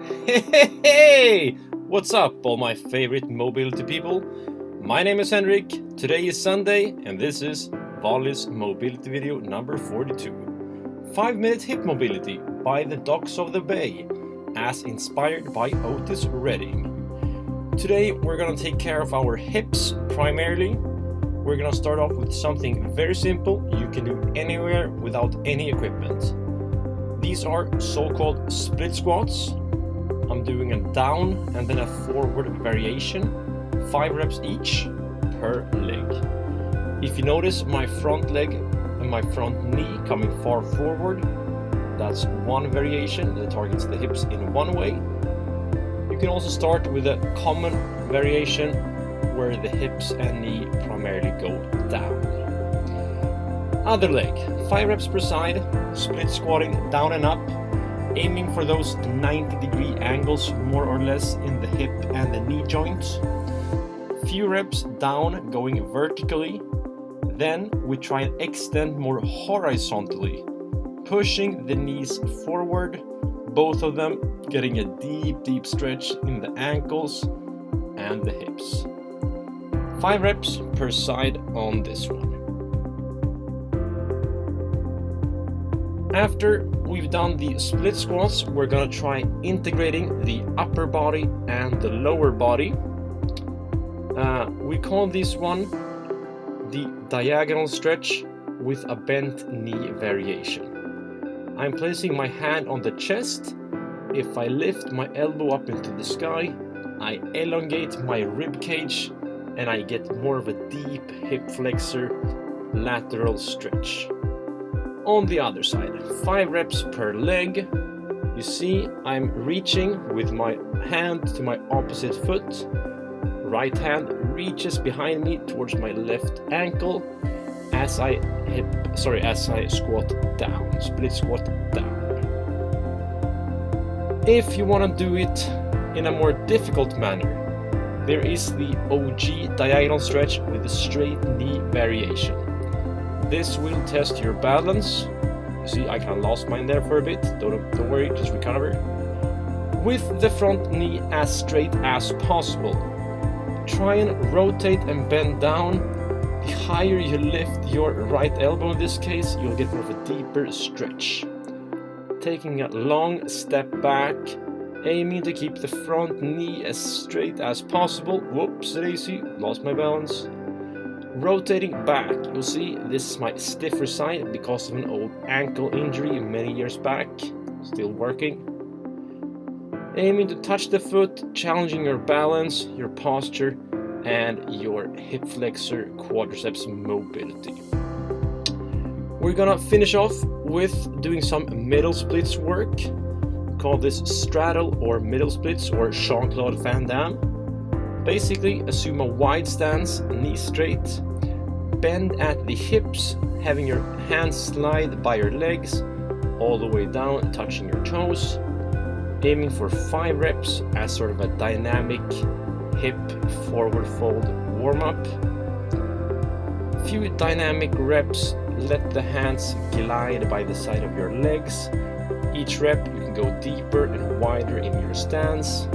Hey! What's up, all my favorite mobility people? My name is Henrik, today is Sunday, and this is Valis Mobility Video number 42. 5-minute hip mobility by the docks of the bay, as inspired by Otis Redding. Today we're gonna take care of our hips primarily. We're gonna start off with something very simple you can do anywhere without any equipment. These are so-called split squats. I'm doing a down and then a forward variation, 5 reps each per leg. If you notice my front leg and my front knee coming far forward, that's one variation that targets the hips in one way. You can also start with a common variation where the hips and knee primarily go down. Other leg, 5 reps per side, split squatting down and up, aiming for those 90-degree angles more or less in the hip and the knee joints. Few reps down going vertically, then we try and extend more horizontally, pushing the knees forward, both of them getting a deep stretch in the ankles and the hips. 5 reps per side on this one. After we've done the split squats, we're gonna try integrating the upper body and the lower body. We call this one the diagonal stretch with a bent knee variation. I'm placing my hand on the chest. If I lift my elbow up into the sky, I elongate my rib cage and I get more of a deep hip flexor lateral stretch. On the other side, 5 reps per leg. You see, I'm reaching with my hand to my opposite foot. Right hand reaches behind me towards my left ankle as I squat down, split squat down. If you want to do it in a more difficult manner, there is the OG diagonal stretch with a straight knee variation. This will test your balance. You see, I kind of lost mine there for a bit. Don't worry, just recover. With the front knee as straight as possible. Try and rotate and bend down. The higher you lift your right elbow in this case, you'll get more of a deeper stretch. Taking a long step back, aiming to keep the front knee as straight as possible. Whoops, daisy, lost my balance. Rotating back, you'll see this is my stiffer side because of an old ankle injury many years back. Still working. Aiming to touch the foot, challenging your balance, your posture, and your hip flexor quadriceps mobility. We're gonna finish off with doing some middle splits work. We call this straddle or middle splits or Jean-Claude Van Damme. Basically, assume a wide stance, knees straight, bend at the hips, having your hands slide by your legs all the way down, touching your toes, aiming for 5 reps as sort of a dynamic hip forward fold warm-up. Few dynamic reps, let the hands glide by the side of your legs. Each rep you can go deeper and wider in your stance.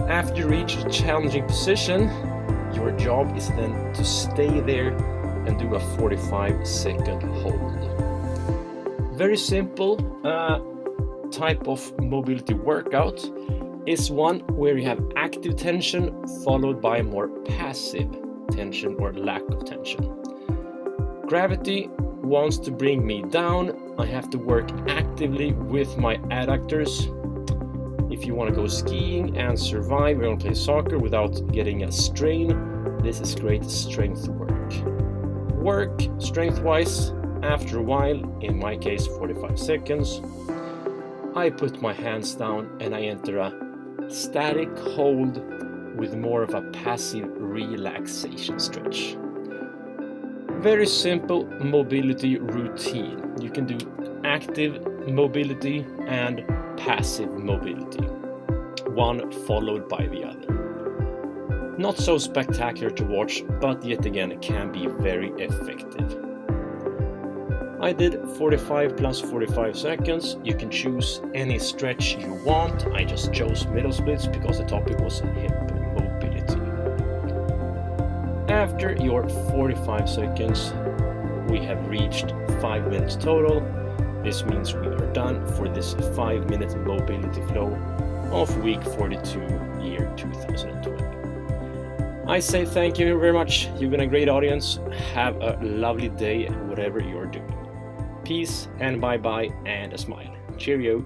After you reach a challenging position, your job is then to stay there and do a 45-second hold. Very simple type of mobility workout is one where you have active tension followed by more passive tension or lack of tension. Gravity wants to bring me down. I have to work actively with my adductors. If you want to go skiing and survive, you're going to play soccer without getting a strain, this is great strength work. Work strength-wise, after a while, in my case 45 seconds, I put my hands down and I enter a static hold with more of a passive relaxation stretch. Very simple mobility routine. You can do active mobility and passive mobility, one followed by the other. Not so spectacular to watch, but yet again it can be very effective. I did 45 plus 45 seconds. You can choose any stretch you want. I just chose middle splits because the topic was hip mobility. After your 45 seconds, we have reached 5 minutes total. This means we are done for this 5-minute mobility flow of week 42, year 2020. I say thank you very much. You've been a great audience. Have a lovely day, whatever you're doing. Peace and bye-bye and a smile. Cheerio.